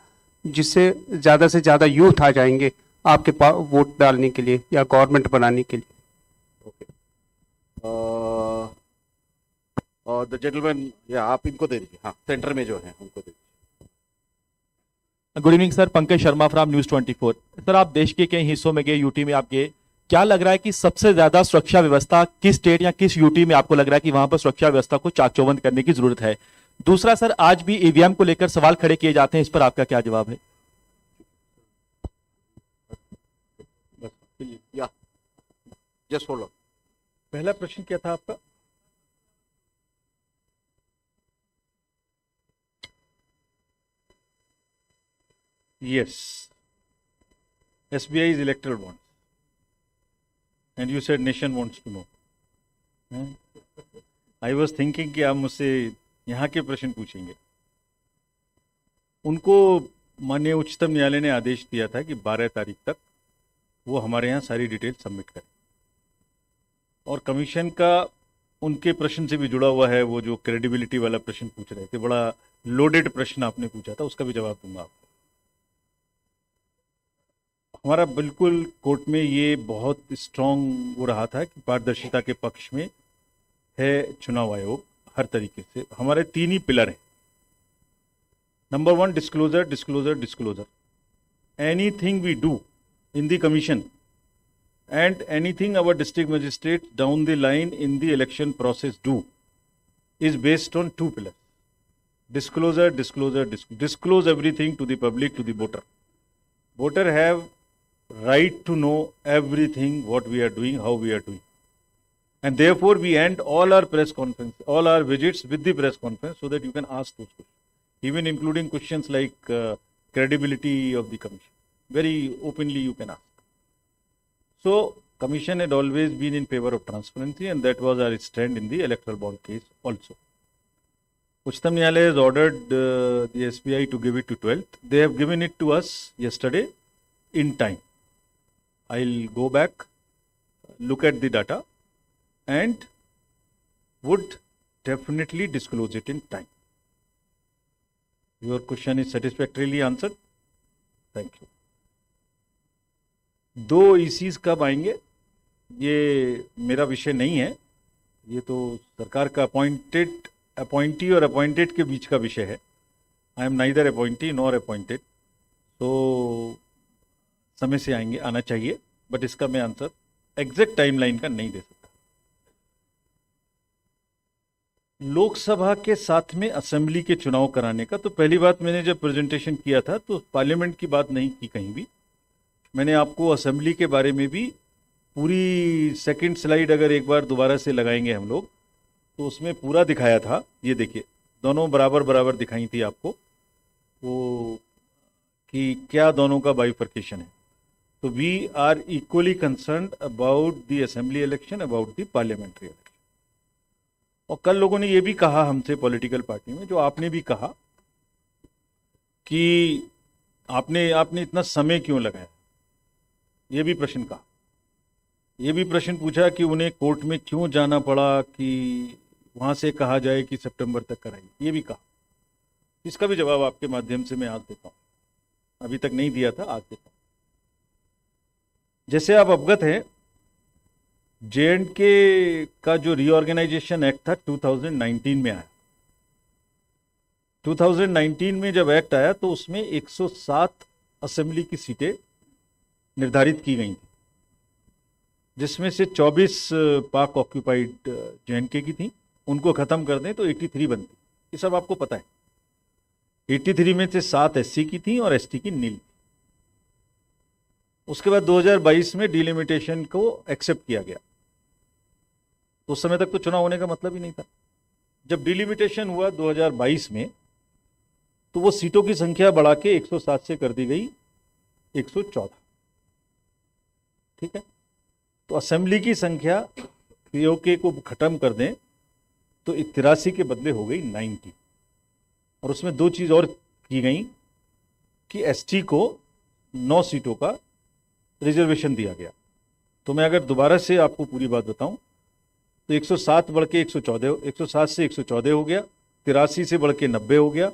जिससे ज्यादा से ज्यादा यूथ आ जाएंगे आपके पास वोट डालने के लिए या गवर्नमेंट बनाने के लिए? द जेंटलमैन, या आप इनको दे दीजिए, हाँ सेंटर में जो है उनको दे दीजिए। Good evening sir, Pankaj Sharma from news 24। Sir, आप देश के कई हिस्सों में गए, यूटी में आप गए, क्या लग रहा है कि सबसे ज्यादा सुरक्षा व्यवस्था किस स्टेट या किस यूटी में आपको लग रहा है कि वहां पर सुरक्षा व्यवस्था को चाक चौबंद करने की जरूरत है? दूसरा सर, आज भी ईवीएम को लेकर सवाल खड़े किए जाते हैं, इस पर आपका क्या जवाब है? या जस्ट होल्ड ऑन। पहला प्रश्न क्या था आपका? Yes, SBI's electoral bonds, and you said nation wants to know. I was thinking कि आप मुझसे यहाँ के प्रश्न पूछेंगे। उनको माननीय उच्चतम न्यायालय ने आदेश दिया था कि 12 तारीख तक वो हमारे यहाँ सारी डिटेल सबमिट करें, और कमीशन का उनके प्रश्न से भी जुड़ा हुआ है वो जो क्रेडिबिलिटी वाला प्रश्न पूछ रहे थे, बड़ा लोडेड प्रश्न आपने पूछा था, उसका भी जवाब दूंगा आपको। हमारा बिल्कुल कोर्ट में ये बहुत स्ट्रांग हो रहा था कि पारदर्शिता के पक्ष में है चुनाव आयोग हर तरीके से। हमारे 3 ही पिलर हैं। Number 1, disclosure, disclosure, disclosure. Anything we do in the commission and anything our district magistrates down the line in the election process do is based on 2 pillars: disclosure, disclosure, disclose everything to the public, to the voter. Voter have right to know everything what we are doing, how we are doing, and therefore we end all our press conference, all our visits with the press conference, so that you can ask those questions, even including questions like credibility of the commission. Very openly you can ask. So, Commission had always been in favor of transparency, and that was our stand in the electoral bond case also. Uchtam Nyayalaya has ordered the SBI to give it to 12th. They have given it to us yesterday in time. I'll go back, look at the data, and would definitely disclose it in time. Your question is satisfactorily answered. Thank you. 2 ECs कब आएंगे ये मेरा विषय नहीं है, ये तो सरकार का अपॉइंटी और अपॉइंटेड के बीच का विषय है। I am neither appointee nor appointed, तो समय से आएंगे, आना चाहिए, बट इसका मैं आंसर एग्जैक्ट टाइमलाइन का नहीं दे सकता। लोकसभा के साथ में असेंबली के चुनाव कराने का, तो पहली बात, मैंने जब प्रेजेंटेशन किया था तो पार्लियामेंट की बात नहीं की कहीं भी। मैंने आपको असेंबली के बारे में भी पूरी सेकंड स्लाइड अगर एक बार दोबारा से लगाएंगे हम लोग तो उसमें पूरा दिखाया था। ये देखिए, दोनों बराबर बराबर दिखाई थी आपको वो कि क्या दोनों का बाइफर्केशन है। तो we are equally concerned about the assembly election, about the parliamentary election. और कल लोगों ने ये भी कहा हमसे पॉलिटिकल पार्टी में, जो आपने भी कहा कि आपने इतना समय क्यों लगाया, ये भी प्रश्न कहा। ये भी प्रश्न पूछा कि उन्हें कोर्ट में क्यों जाना पड़ा कि वहां से कहा जाए कि सितंबर तक कराइए, ये भी कहा। इसका भी जवाब आपके माध्यम से मैं आज देता हूँ, अभी तक नहीं दिया था, आज देता हूँ। जैसे आप अवगत हैं, J&K का जो रीऑर्गेनाइजेशन एक्ट था 2019 में आया। 2019 में जब एक्ट आया तो उसमें 107 असेंबली की सीटें निर्धारित की गई थी, जिसमें से 24 पाक ऑक्यूपाइड J&K की थी। उनको खत्म कर दें तो 83 बनती, ये सब आपको पता है। 83 में से 7 SC की थी और ST की नील थी। उसके बाद 2022 में डिलिमिटेशन को एक्सेप्ट किया गया। उस समय तक तो चुनाव होने का मतलब ही नहीं था। जब डिलिमिटेशन हुआ 2022 में, तो वो सीटों की संख्या बढ़ा के 107 से कर दी गई 114। ठीक है, तो असेंबली की संख्या पीओके को खत्म कर दें तो 83 के बदले हो गई 90। और उसमें 2 चीज और की गई कि ST को 9 सीटों का रिजर्वेशन दिया गया। तो मैं अगर दोबारा से आपको पूरी बात बताऊं तो 107 बढ़ के 114, 107 से 114 हो गया, 83 से बढ़ के 90 हो गया,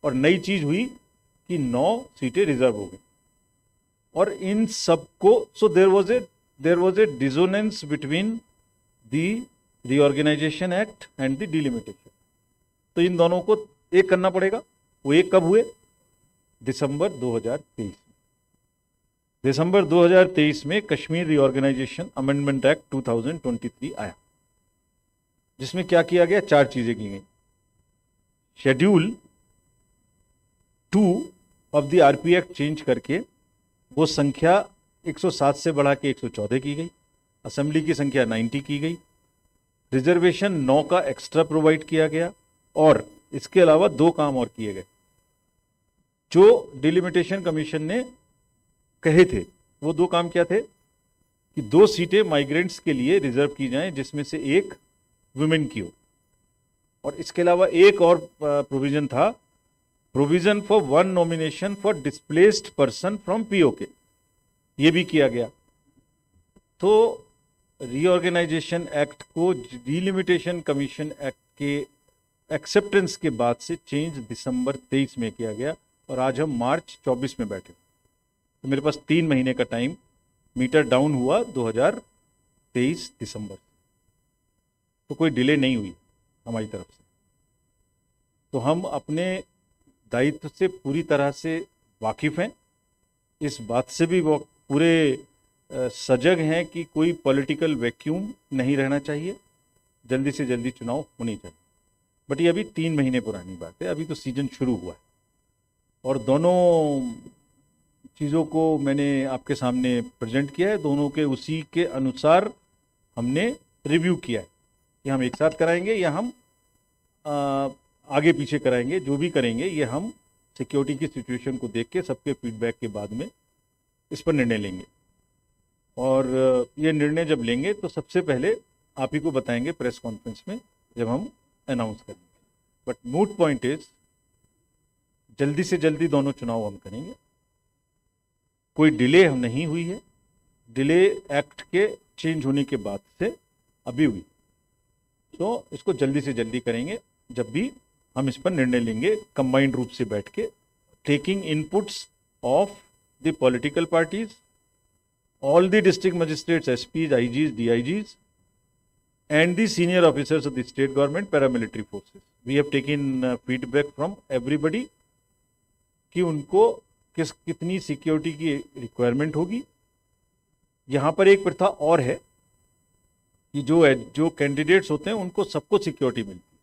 और नई चीज हुई कि 9 सीटें रिजर्व हो गई। और इन सबको, so there was a dissonance between the reorganisation act and the delimitation. तो इन दोनों को एक करना पड़ेगा। वो एक कब हुए? दिसंबर 2023। दिसंबर 2023 में कश्मीर रीऑर्गेनाइजेशन अमेंडमेंट एक्ट 2023 आया, जिसमें क्या किया गया? 4 चीजें की गई। Schedule 2 of the RP act change करके वो संख्या 107 से बढ़ा के 114 की गई। असेंबली की संख्या 90 की गई। रिजर्वेशन 9 का एक्स्ट्रा प्रोवाइड किया गया, और इसके अलावा 2 काम और किए गए जो डिलिमिटेशन कमीशन ने कहे थे। वो 2 काम क्या थे? कि 2 सीटें माइग्रेंट्स के लिए रिजर्व की जाएं, जिसमें से एक वुमेन की हो, और इसके अलावा एक और प्रोविजन था, provision for 1 nomination for displaced person from PoK, ये भी किया गया। तो रीऑर्गेनाइजेशन एक्ट को डिलिमिटेशन कमीशन एक्ट के एक्सेप्टेंस के बाद से चेंज दिसंबर 23 में किया गया, और आज हम मार्च 24 में बैठे। तो मेरे पास 3 महीने का टाइम, मीटर डाउन हुआ 2023 दिसंबर। तो कोई डिले नहीं हुई हमारी तरफ से। तो हम अपने दायित्व से पूरी तरह से वाकिफ हैं। इस बात से भी वो पूरे सजग हैं कि कोई पॉलिटिकल वैक्यूम नहीं रहना चाहिए, जल्दी से जल्दी चुनाव होने चाहिए। बट ये अभी 3 महीने पुरानी बात है, अभी तो सीजन शुरू हुआ है, और दोनों चीज़ों को मैंने आपके सामने प्रेजेंट किया है। दोनों के उसी के अनुसार हमने रिव्यू किया है कि हम एक साथ कराएंगे या हम आगे पीछे कराएंगे। जो भी करेंगे ये हम सिक्योरिटी की सिचुएशन को देख के, सबके फीडबैक के बाद में इस पर निर्णय लेंगे। और ये निर्णय जब लेंगे तो सबसे पहले आप ही को बताएंगे प्रेस कॉन्फ्रेंस में, जब हम अनाउंस करेंगे। बट मूड पॉइंट इज, जल्दी से जल्दी दोनों चुनाव हम करेंगे। कोई डिले हम नहीं हुई है, डिले एक्ट के चेंज होने के बाद से अभी हुई। तो इसको जल्दी से जल्दी करेंगे, जब भी हम इस पर निर्णय लेंगे कंबाइंड रूप से बैठ के, taking inputs of the political parties, all the district magistrates, SPs, IGs, DIGs, and the senior officers of the state government, paramilitary forces. We have taken feedback from everybody कि उनको कितनी सिक्योरिटी की requirement होगी। यहाँ पर एक प्रथा और है कि जो कैंडिडेट्स होते हैं उनको सबको सिक्योरिटी मिलती है,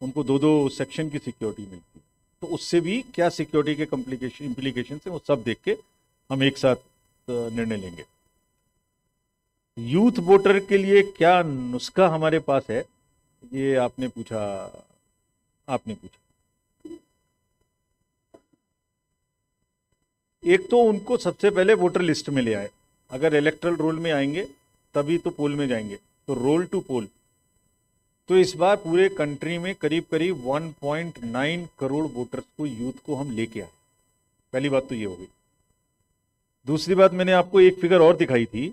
उनको 2-2 सेक्शन की सिक्योरिटी मिलती है। तो उससे भी क्या सिक्योरिटी के इम्प्लीकेशन है वो सब देख के हम एक साथ निर्णय लेंगे। यूथ वोटर के लिए क्या नुस्खा हमारे पास है, ये आपने पूछा। एक तो उनको सबसे पहले वोटर लिस्ट में ले आए। अगर इलेक्टरल रोल में आएंगे तभी तो पोल में जाएंगे, तो रोल टू पोल। तो इस बार पूरे कंट्री में करीब करीब 1.9 करोड़ वोटर्स को, यूथ को हम लेके आए। पहली बात तो ये हो गई। दूसरी बात, मैंने आपको एक फिगर और दिखाई थी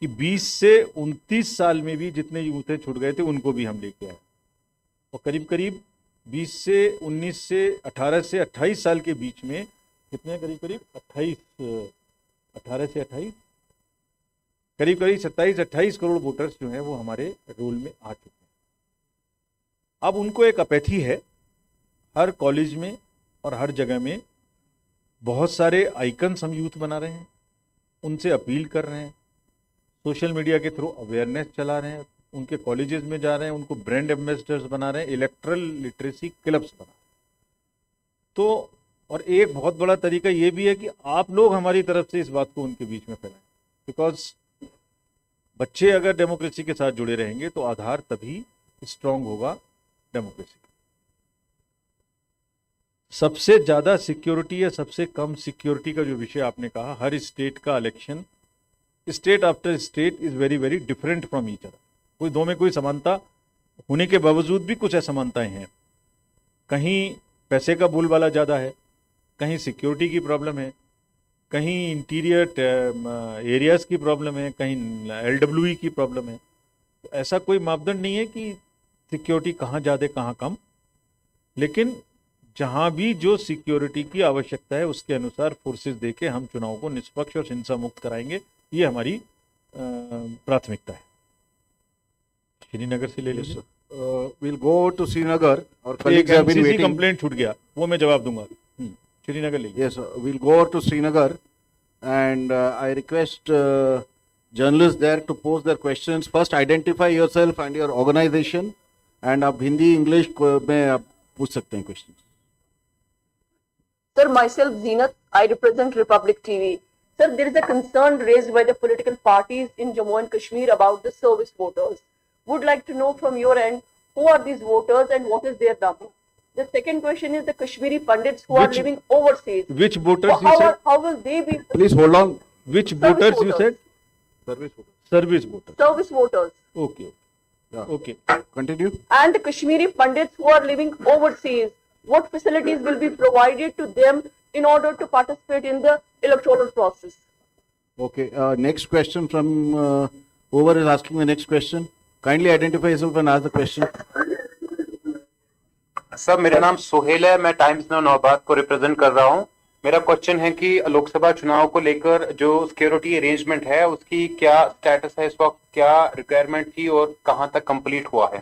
कि 20 से 29 साल में भी जितने यूथ छूट गए थे उनको भी हम लेके आए, और करीब करीब 20 से 19 से 18 से 28 साल के बीच में कितने, करीब करीब 18 से 28, करीब करीब 27-28 करोड़ वोटर्स जो हैं वो हमारे रोल में आ चुके हैं। अब उनको एक अपैथी है, हर कॉलेज में और हर जगह में बहुत सारे आइकन्स हम यूथ बना रहे हैं, उनसे अपील कर रहे हैं, सोशल मीडिया के थ्रू अवेयरनेस चला रहे हैं, उनके कॉलेजेस में जा रहे हैं, उनको ब्रांड एम्बेसडर्स बना रहे हैं, इलेक्ट्रल लिटरेसी क्लब्स बना। तो और एक बहुत बड़ा तरीका ये भी है कि आप लोग हमारी तरफ से इस बात को उनके बीच में फैलाएं, बिकॉज बच्चे अगर डेमोक्रेसी के साथ जुड़े रहेंगे तो आधार तभी स्ट्रांग होगा डेमोक्रेसी का। सबसे ज्यादा सिक्योरिटी या सबसे कम सिक्योरिटी का जो विषय आपने कहा, हर स्टेट का election, state after state is very very different from each other. कोई दो में कोई समानता होने के बावजूद भी कुछ असमानताएं हैं। कहीं पैसे का बोलबाला ज़्यादा है, कहीं सिक्योरिटी की प्रॉब्लम है, कहीं इंटीरियर एरियाज की प्रॉब्लम है, कहीं LWE की प्रॉब्लम है। तो ऐसा कोई मापदंड नहीं है कि सिक्योरिटी कहाँ ज़्यादा कहाँ कम, लेकिन जहाँ भी जो सिक्योरिटी की आवश्यकता है उसके अनुसार फोर्सेस देके हम चुनाव को निष्पक्ष और हिंसा मुक्त कराएंगे। ये हमारी प्राथमिकता है। श्रीनगर से ले लीजिए। We'll go to Srinagar. Our एक colleagues have been MCC waiting. Complaint छूट गया, वो मैं जवाब दूंगा। श्रीनगर ले लीजिए। Yes, we'll go over to Srinagar, and I request journalists there to pose their questions. First, identify yourself and your organization, and आप हिंदी इंग्लिश में आप पूछ सकते हैं questions. Sir, myself Zeenat, I represent Republic TV. Sir, there is a concern raised by the political parties in Jammu and Kashmir about the service voters. Would like to know from your end, who are these voters and what is their number? The second question is the Kashmiri Pandits who are Which- living overseas. Which voters you said? How will they be Please hold on. Which Service voters you voters. said? Service. Service voters. service voters? Okay. Yeah. Okay. Continue. And the Kashmiri Pandits who are living overseas, what facilities will be provided to them in order to participate in the electoral process? Okay. Next question from whoever is asking the next question. Kindly identify yourself and ask the question. Sir मेरा नाम सोहेल है, मैं times now नौबाद को represent कर रहा हूं। मेरा question है कि लोकसभा चुनाव को लेकर जो सिक्योरिटी अरेंजमेंट है उसकी क्या स्टेटस है इस वक्त, क्या रिक्वायरमेंट थी और कहां तक कंप्लीट हुआ है?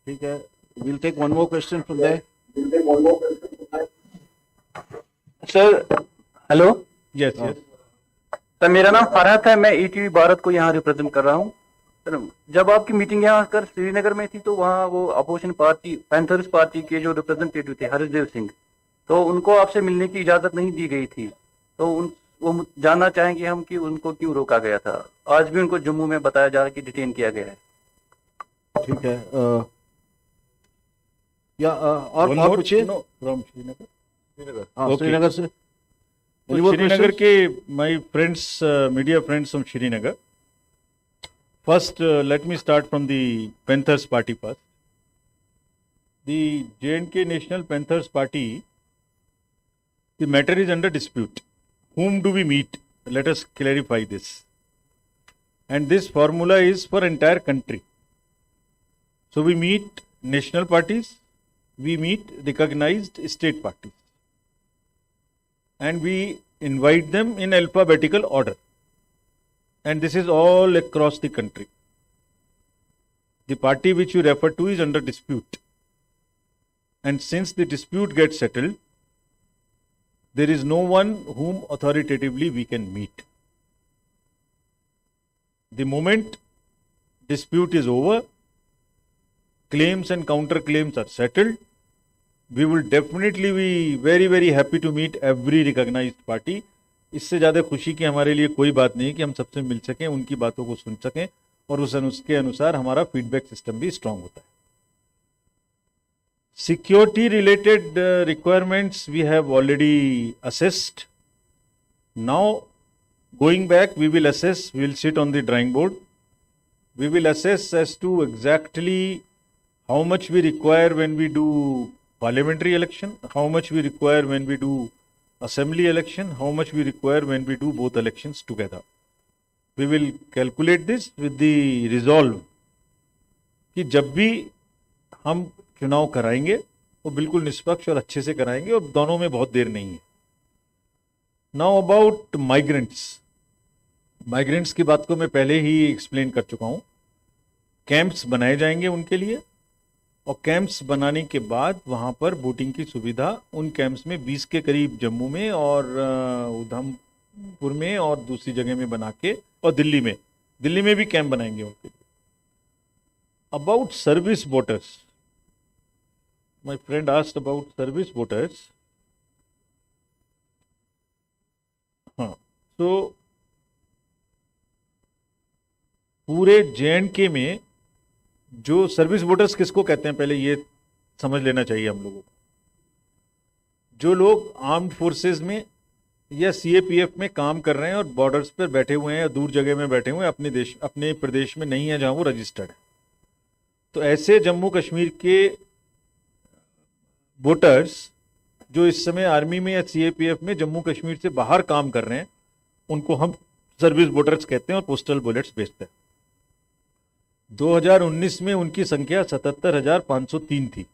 ठीक है. We'll take one more question from there. Sir hello Yes, yes. Sir, मेरा नाम फरहत है, मैं ईटीवी भारत को यहाँ रिप्रेजेंट कर रहा हूँ। सर, जब आपकी मीटिंग यहाँ कर श्रीनगर में थी तो वहाँ वो अपोजिशन पार्टी पैंथर्स पार्टी के जो रिप्रेजेंटेटिव थे हरीशदेव सिंह, तो उनको आपसे मिलने की इजाजत नहीं दी गई थी, तो वो जानना चाहेंगे हम कि उनको क्यों रोका गया था। आज भी उनको जम्मू में बताया जा रहा है कि डिटेन किया गया है। ठीक है. और One more? पूछिए. No, from Srinagar. श्रीनगर. हाँ, Okay. श्रीनगर से. तो Any more श्रीनगर questions? के my friends, media friends from Srinagar. First, let me start from the Panthers party first. The J&K National Panthers Party, the matter is under dispute. Whom do we meet? Let us clarify this. And this formula is for entire country. So we meet national parties, we meet recognized state parties, and we invite them in alphabetical order. And this is all across the country. The party which you refer to is under dispute. And since the dispute gets settled, there is no one whom authoritatively we can meet. The moment dispute is over, claims and counterclaims are settled, we will definitely be very, very happy to meet every recognized party. इससे ज़्यादा खुशी की हमारे लिए कोई बात नहीं कि हम सबसे मिल सकें, उनकी बातों को सुन सकें और उसके अनुसार हमारा फीडबैक सिस्टम भी स्ट्रांग होता है. Security related requirements we have already assessed. Now, going back, we will assess, we will sit on the drawing board. We will assess as to exactly how much we require when we do parliamentary election, how much we require when we do assembly election, how much we require when we do both elections together. We will calculate this with the resolve कि जब भी हम चुनाव कराएंगे वो बिल्कुल निष्पक्ष और अच्छे से कराएंगे और दोनों में बहुत देर नहीं है. नाउ अबाउट माइग्रेंट्स की बात को मैं पहले ही एक्सप्लेन कर चुका हूँ. कैंप्स बनाए जाएंगे उनके लिए और कैंप्स बनाने के बाद वहाँ पर वोटिंग की सुविधा उन कैंप्स में 20 के करीब जम्मू में और उधमपुर में और दूसरी जगह में बना के और दिल्ली में भी कैंप बनाएंगे उनके लिए. About service voters, my friend asked about service voters. So पूरे J&K में जो सर्विस वोटर्स किसको कहते हैं पहले ये समझ लेना चाहिए हम लोगों को. जो लोग आर्म्ड फोर्सेस में या CAPF में काम कर रहे हैं और बॉर्डर्स पर बैठे हुए हैं या दूर जगह में बैठे हुए हैं, अपने प्रदेश में नहीं है जहां वो रजिस्टर्ड है, तो ऐसे जम्मू कश्मीर के वोटर्स जो इस समय आर्मी में या CAPF में जम्मू कश्मीर से बाहर काम कर रहे हैं उनको हम सर्विस वोटर्स कहते हैं और पोस्टल बैलेट्स भेजते हैं. 2019 में उनकी संख्या 77,503 थी।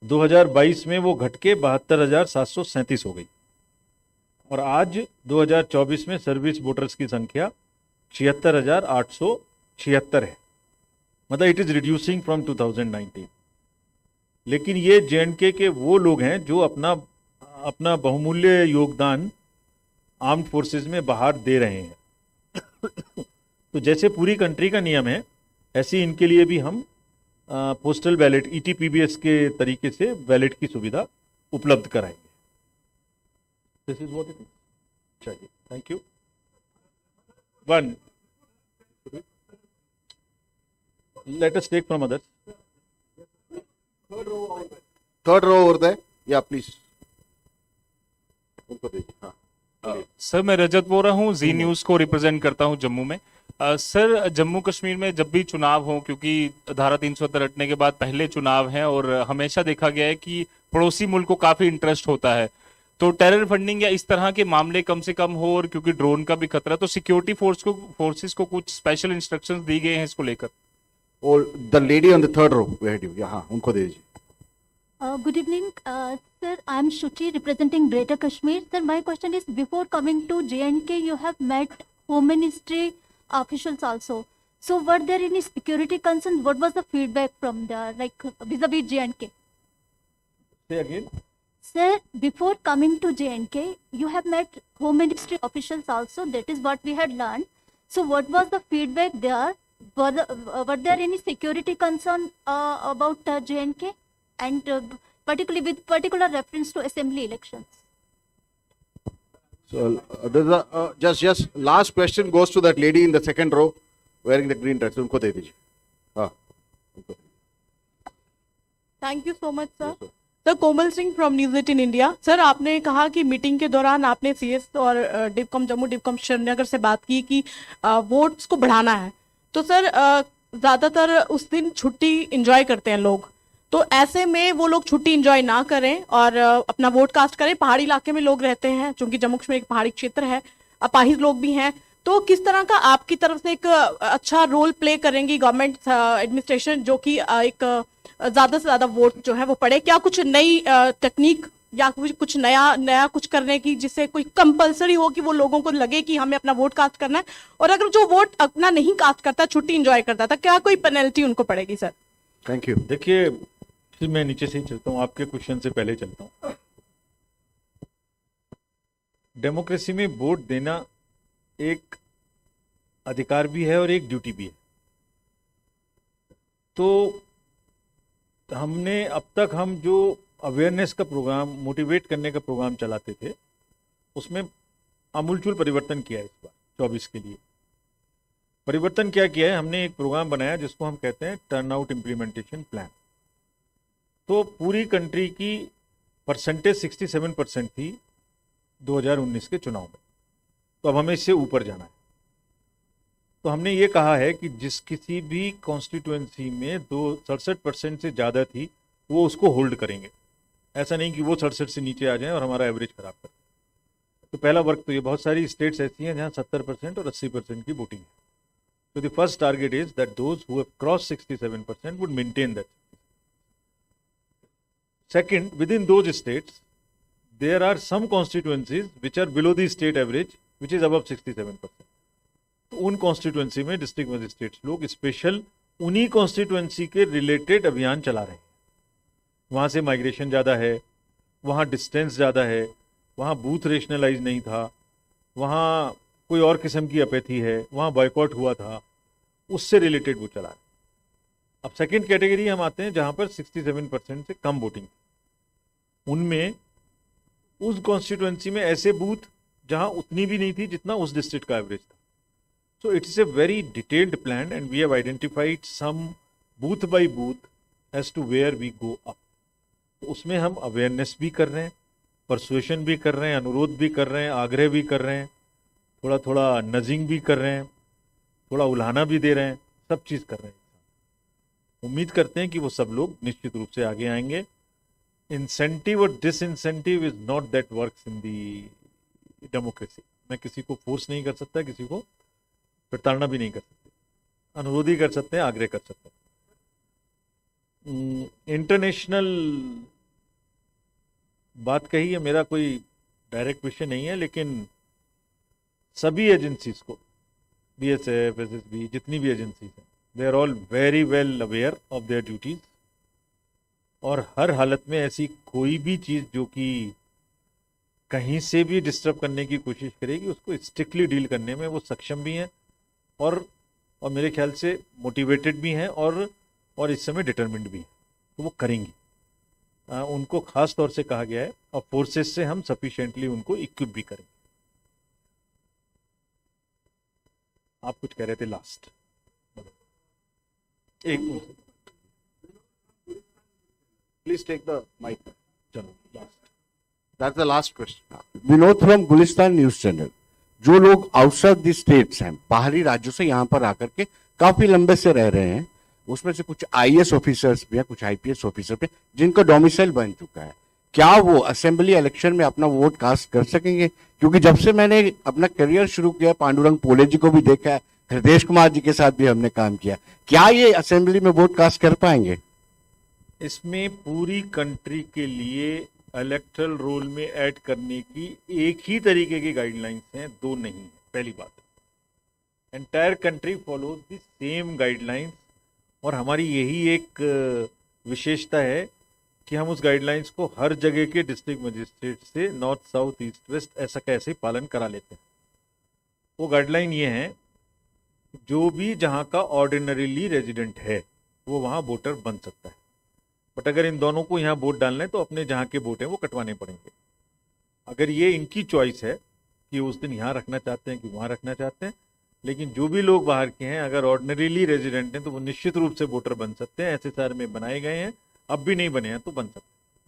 2022 में वो घट के 72,737 हो गई और आज 2024 में सर्विस वोटर्स की संख्या 76,876 है। मतलब इट इज रिड्यूसिंग फ्रॉम 2019। लेकिन ये J&K के वो लोग हैं जो अपना बहुमूल्य योगदान आर्म्ड फोर्सेस में बाहर दे रहे हैं। तो जैसे पूरी कंट्री का नियम है, ऐसे इनके लिए भी हम पोस्टल बैलेट ETPBS के तरीके से बैलेट की सुविधा उपलब्ध कराएंगे। This is what it is. चलिए, thank you. One, let us take from others. Third row over there. Yeah, please. उनको दीजिए। हाँ। सर, मैं रजत बोल रहा हूँ, जी न्यूज को रिप्रेजेंट करता हूँ जम्मू में। सर, जम्मू कश्मीर में जब भी चुनाव हो, क्योंकि धारा 370 हटने के बाद पहले चुनाव है और हमेशा देखा गया है कि पड़ोसी मुल्क को काफी इंटरेस्ट होता है, तो टेरर फंडिंग या इस तरह के मामले कम से कम हो, और क्योंकि ड्रोन का भी खतरा, तो सिक्योरिटी फोर्सेस को कुछ स्पेशल इंस्ट्रक्शंस दी गए हैं इसको लेकर। और the lady on the third row behind you. हाँ, उनको दे दीजिए। Good evening, sir. I am Shuchi representing Greater Kashmir. Sir, my question is: before coming to J&K, you have met Home Ministry officials also. So, were there any security concerns? What was the feedback from there, like vis-a-vis J&K? Say again. Sir, before coming to J&K, you have met Home Ministry officials also. That is what we had learned. So, what was the feedback there? Were there any security concern about J&K? And particularly with particular reference to assembly elections. So there's a just last question goes to that lady in the second row wearing the green dress. उनको दे दीजिए। हाँ, उनको। Thank you so much sir. Sir, Komal Singh from news 18 India. Sir, आपने कहा कि meeting के दौरान आपने CS और डिपकम जम्मू डिपकम श्रीनगर से बात की कि वोट्स को बढ़ाना है। तो सर, ज़्यादातर उस दिन छुट्टी इंजॉय करते हैं लोग, तो ऐसे में वो लोग छुट्टी इंजॉय ना करें और अपना वोट कास्ट करें। पहाड़ी इलाके में लोग रहते हैं, क्योंकि जम्मू कश्मीर एक पहाड़ी क्षेत्र है, अपाहिज लोग भी हैं, तो किस तरह का आपकी तरफ से एक अच्छा रोल प्ले करेंगी गवर्नमेंट एडमिनिस्ट्रेशन, जो कि एक ज़्यादा से ज़्यादा वोट जो है वो पड़े? क्या कुछ नई टेक्निक या कुछ नया कुछ करने की, जिससे कोई कंपलसरी हो कि वो लोगों को लगे कि हमें अपना वोट कास्ट करना है, और अगर जो वोट अपना नहीं कास्ट करता, छुट्टी इंजॉय करता था, क्या कोई पेनल्टी उनको पड़ेगी सर? Thank you. देखिए, फिर मैं नीचे से ही चलता हूँ, आपके क्वेश्चन से पहले चलता हूँ। डेमोक्रेसी में वोट देना एक अधिकार भी है और एक ड्यूटी भी है। तो हमने अब तक हम जो अवेयरनेस का प्रोग्राम, मोटिवेट करने का प्रोग्राम चलाते थे, उसमें आमूलचूल परिवर्तन किया है इस बार 24 के लिए। परिवर्तन क्या किया है, हमने एक प्रोग्राम बनाया जिसको हम कहते हैं टर्नआउट इम्प्लीमेंटेशन प्लान। तो पूरी कंट्री की परसेंटेज 67% थी 2019 के चुनाव में, तो अब हमें इससे ऊपर जाना है। तो हमने ये कहा है कि जिस किसी भी कॉन्स्टिट्यूएंसी में 67% से ज़्यादा थी, वो उसको होल्ड करेंगे। ऐसा नहीं कि वो 67 से नीचे आ जाएं और हमारा एवरेज खराब करें। तो पहला वर्क तो ये, बहुत सारी स्टेट्स ऐसी हैं जहाँ 70% और 80% की वोटिंग है। तो the first target is that those who have cross 67% would maintain that. Second, within those states, there are some constituencies which are below the state average, which is above 67%. तो उन constituency में district magistrates लोग special उन्हीं constituency के related अभियान चला रहे हैं। वहाँ से माइग्रेशन ज़्यादा है, वहाँ डिस्टेंस ज़्यादा है, वहाँ बूथ रेशनलाइज नहीं था, वहाँ कोई और किस्म की अपैथी है, वहाँ बॉयकॉट हुआ था, उससे रिलेटेड वो चला रहे हैं। अब सेकंड कैटेगरी हम आते हैं जहाँ पर 67% से कम वोटिंग, उनमें उस कॉन्स्टिट्यूएंसी में ऐसे बूथ जहाँ उतनी भी नहीं थी जितना उस डिस्ट्रिक्ट का एवरेज था। So it's a very detailed plan and we have identified some booth by booth as to where we go up. तो उसमें हम अवेयरनेस भी कर रहे हैं, परसुएशन भी कर रहे हैं, अनुरोध भी कर रहे हैं, आग्रह भी कर रहे हैं, थोड़ा थोड़ा नजिंग भी कर रहे हैं, थोड़ा उल्हाना भी दे रहे हैं, सब चीज़ कर रहे हैं। उम्मीद करते हैं कि वो सब लोग निश्चित रूप से आगे आएंगे। इंसेंटिव और disincentive is not that works in the democracy. मैं किसी को फोर्स नहीं कर सकता, किसी को प्रताड़ना भी नहीं कर सकते। अनुरोध ही कर सकते हैं, आग्रह कर सकते हैं। इंटरनेशनल बात कही है, मेरा कोई डायरेक्ट विषय नहीं है, लेकिन सभी एजेंसीज को, BSF, SSB, जितनी भी एजेंसीज हैं, they are all very well aware of their duties, और हर हालत में ऐसी कोई भी चीज़ जो कि कहीं से भी डिस्टर्ब करने की कोशिश करेगी, उसको स्ट्रिक्टली डील करने में वो सक्षम भी हैं, और मेरे ख्याल से मोटिवेटेड भी हैं, और इस समय डिटरमिन्ड भी हैं, तो वो करेंगी। उनको खास तौर से कहा गया है, और फोर्सेस से हम सफिशिएंटली उनको इक्विप भी करेंगे। आप कुछ कह रहे थे लास्ट, एक प्लीज टेक द माइक। चलो last, that's the last question. Vinod from Gulistan news channel. जो लोग आउटसाइड द स्टेट्स हैं, बाहरी राज्यों से यहाँ पर आकर के काफी लंबे से रह रहे हैं, उसमें से कुछ IAS ऑफिसर्स भी हैं, कुछ IPS ऑफिसर भी, जिनका डोमिसाइल बन चुका है, क्या वो असेंबली इलेक्शन में अपना वोट कास्ट कर सकेंगे? क्योंकि जब से मैंने अपना करियर शुरू किया, पांडुरंग पोले जी को भी देखा है, हृदय कुमार जी के साथ भी हमने काम किया, क्या ये असेंबली में वोट कास्ट कर पाएंगे? इसमें पूरी कंट्री के लिए इलेक्टरल रोल में ऐड करने की एक ही तरीके की गाइडलाइंस हैं, दो नहीं है। पहली बात, entire country follows the same guidelines, और हमारी यही एक विशेषता है कि हम उस गाइडलाइंस को हर जगह के डिस्ट्रिक्ट मजिस्ट्रेट से नॉर्थ, साउथ, ईस्ट, वेस्ट ऐसा कैसे पालन करा लेते हैं। वो गाइडलाइन ये है, जो भी जहाँ का ऑर्डिनरीली रेजिडेंट है वो वहाँ वोटर बन सकता है, बट अगर इन दोनों को यहाँ वोट डालना है तो अपने जहाँ के वोट हैं वो कटवाने पड़ेंगे। अगर ये इनकी चॉइस है कि उस दिन यहाँ रखना चाहते हैं कि वहाँ रखना चाहते हैं, लेकिन जो भी लोग बाहर के हैं अगर ऑर्डिनरीली रेजिडेंट हैं तो वो निश्चित रूप से वोटर बन सकते हैं। ऐसे शहर में बनाए गए हैं, अब भी नहीं बने हैं तो बन सकते हैं।